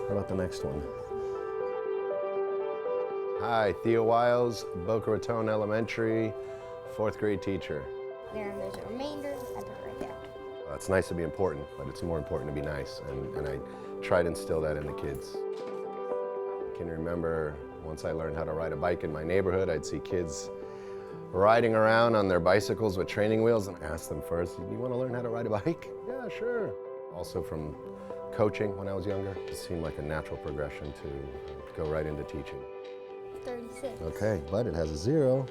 What about the next one? Hi, Theo Wiles, Boca Raton Elementary, 4th grade teacher. There's a remainder, I put it right there. It's nice to be important, but it's more important to be nice, and I try to instill that in the kids. I can remember once I learned how to ride a bike in my neighborhood, I'd see kids riding around on their bicycles with training wheels and ask them first, "You want to learn how to ride a bike?" "Yeah, sure." Also from coaching when I was younger, it seemed like a natural progression to go right into teaching. 36. Okay, but it has a 0.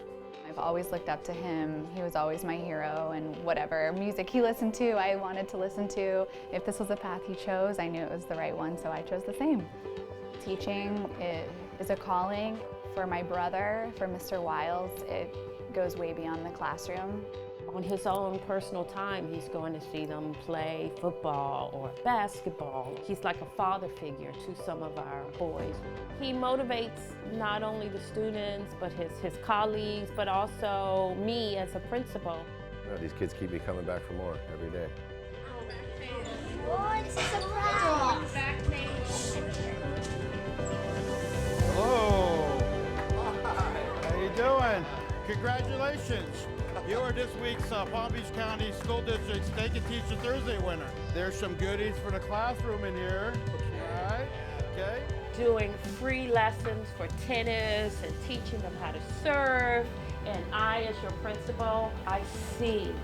I've always looked up to him. He was always my hero, and whatever music he listened to, I wanted to listen to. If this was the path he chose, I knew it was the right one, so I chose the same. Teaching is a calling. For my brother, for Mr. Wiles, it goes way beyond the classroom. On his own personal time, he's going to see them play football or basketball. He's like a father figure to some of our boys. He motivates not only the students, but his colleagues, but also me as a principal. You know, these kids keep me coming back for more every day. Oh, it's a surprise. Hello. How you doing? Congratulations. You are this week's Palm Beach County School District's Take a Teacher Thursday winner. There's some goodies for the classroom in here. All right, okay. Doing free lessons for tennis and teaching them how to serve. And I, as your principal, I see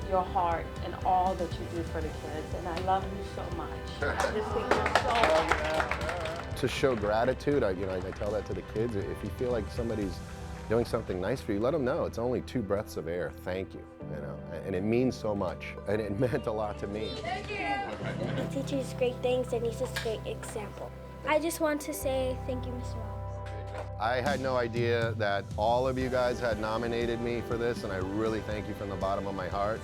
your heart and all that you do for the kids. And I love you so much. I just think you're so wonderful. To show gratitude, I tell that to the kids. If you feel like somebody's doing something nice for you, let them know. It's only 2 breaths of air. Thank you, and it means so much, and it meant a lot to me. Thank you. He teaches great things and he's a great example. I just want to say thank you, Mr. Wiles. I had no idea that all of you guys had nominated me for this, and I really thank you from the bottom of my heart.